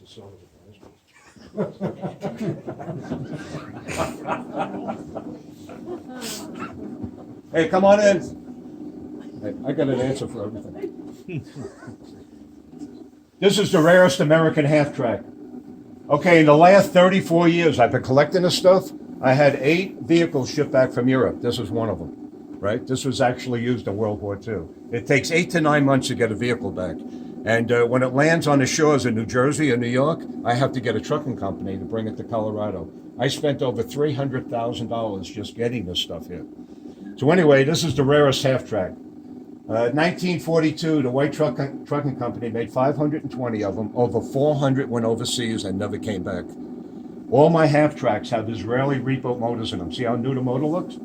the son of a Hey, come on in. Hey, I got an answer for everything. This is the rarest American half-track. Okay, in the last 34 years, I've been collecting this stuff. I had 8 vehicles shipped back from Europe. This is one of them, right? This was actually used in World War II. It takes 8 to 9 months to get a vehicle back. And when it lands on the shores of New Jersey or New York, I have to get a trucking company to bring it to Colorado. I spent over $300,000 just getting this stuff here. So anyway, this is the rarest half-track. 1942, the White Trucking Company made 520 of them. Over 400 went overseas and never came back. All my half-tracks have Israeli rebuilt motors in them. See how new the motor looks?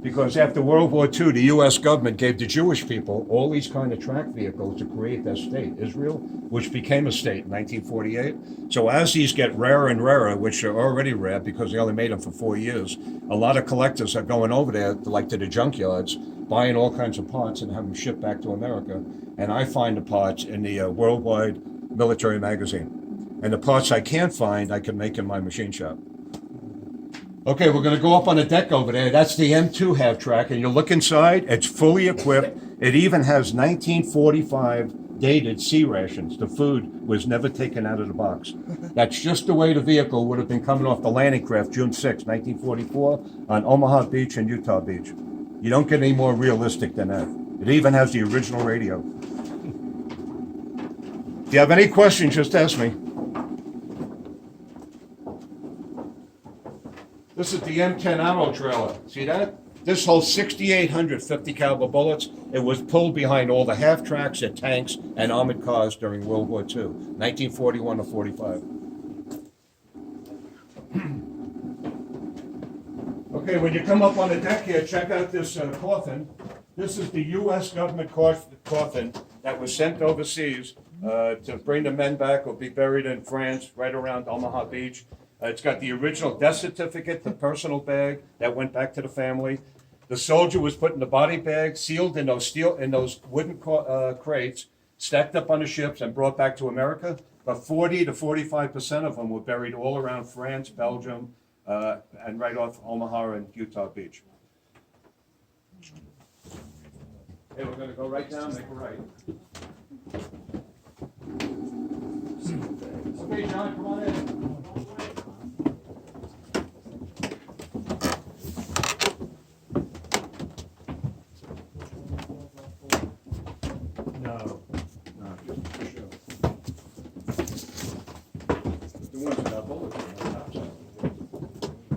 Because after World War II, the U.S. government gave the Jewish people all these kind of track vehicles to create their state, Israel, which became a state in 1948. So as these get rarer and rarer, which are already rare because they only made them for 4 years, a lot of collectors are going over there, like to the junkyards, buying all kinds of parts and have them shipped back to America. And I find the parts in the Worldwide Military Magazine. And the parts I can't find, I can make in my machine shop. Okay, we're going to go up on the deck over there. That's the M2 half-track, and you look inside, it's fully equipped. It even has 1945 dated sea rations. The food was never taken out of the box. That's just the way the vehicle would have been coming off the landing craft June 6, 1944, on Omaha Beach and Utah Beach. You don't get any more realistic than that. It even has the original radio. If you have any questions, just ask me. This is the M10 ammo trailer. See that? This holds 6,800 50 caliber bullets. It was pulled behind all the half-tracks and tanks and armored cars during World War II, 1941 to 45. Okay, when you come up on the deck here, check out this coffin. This is the U.S. government coffin that was sent overseas to bring the men back or be buried in France, right around Omaha Beach. It's got the original death certificate, the personal bag that went back to the family. The soldier was put in the body bag, sealed in those wooden crates, stacked up on the ships and brought back to America. But 40 to 45% of them were buried all around France, Belgium, and right off Omaha and Utah Beach. Okay, we're going to go right down, make a right. Okay, John, come on in. No, just for show. The ones that have bullets on the top side.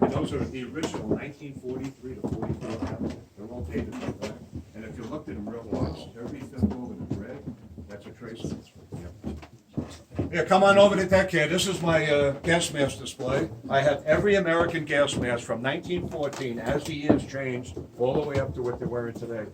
And those are the original 1943 to 44 caliber. They're all dated like that. And if you looked at them real close, every fifth bullet is red. That's a trace of it. Yep. Yeah, come on over the deck here. This is my gas mask display. I have every American gas mask from 1914 as the years changed all the way up to what they're wearing today.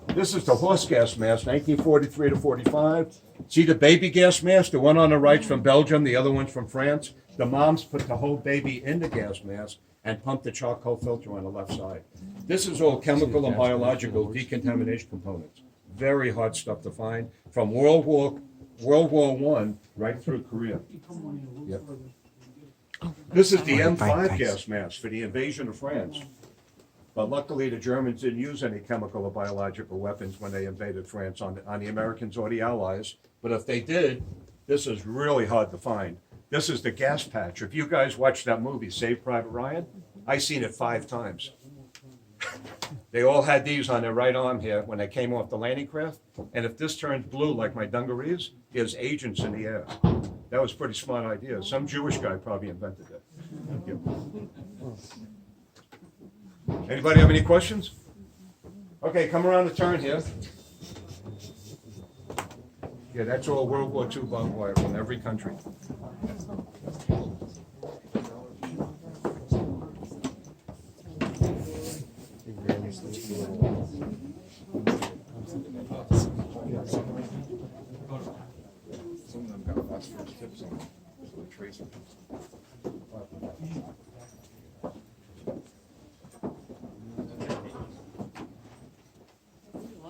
This is the horse gas mask, 1943 to 45. See the baby gas mask? The one on the right's from Belgium, the other one's from France. The moms put the whole baby in the gas mask and pump the charcoal filter on the left side. This is all chemical and biological decontamination components. Very hard stuff to find from World War I right through Korea. Yep. This is the M5 gas mask for the invasion of France. But luckily, the Germans didn't use any chemical or biological weapons when they invaded France on the Americans or the Allies. But if they did, this is really hard to find. This is the gas patch. If you guys watched that movie, Save Private Ryan, I seen it 5 times. They all had these on their right arm here when they came off the landing craft. And if this turns blue like my dungarees, there's agents in the air. That was a pretty smart idea. Some Jewish guy probably invented it. Thank you. Anybody have any questions? Okay, come around the turn here. Yeah, that's all World War II barbed wire from every country. Some of them got phosphorus tips on them, so the tracer.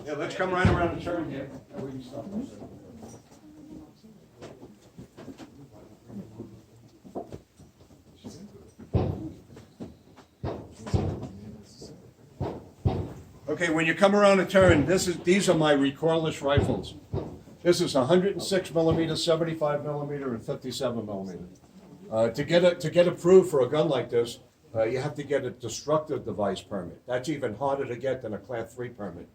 Yeah, let's come right around the turn here. We can stop. Okay, when you come around a turn, these are my recoilless rifles. This is 106 millimeter, 75 millimeter, and 57 millimeter. To get approved for a gun like this, you have to get a destructive device permit. That's even harder to get than a Class 3 permit.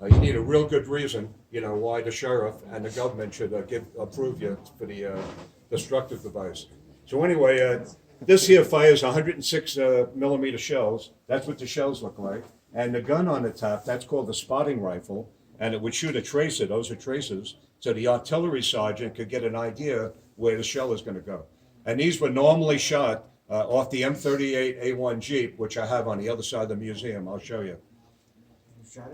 You need a real good reason, why the sheriff and the government should approve you for the destructive device. So anyway, this here fires 106 millimeter shells. That's what the shells look like. And the gun on the top, that's called the spotting rifle, and it would shoot a tracer. Those are tracers, so the artillery sergeant could get an idea where the shell is going to go. And these were normally shot off the M38A1 Jeep, which I have on the other side of the museum. I'll show you.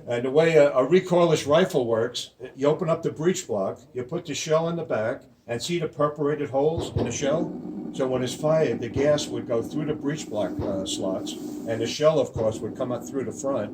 And the way a recoilless rifle works, you open up the breech block, you put the shell in the back, and see the perforated holes in the shell? So when it's fired, the gas would go through the breech block slots, and the shell, of course, would come up through the front.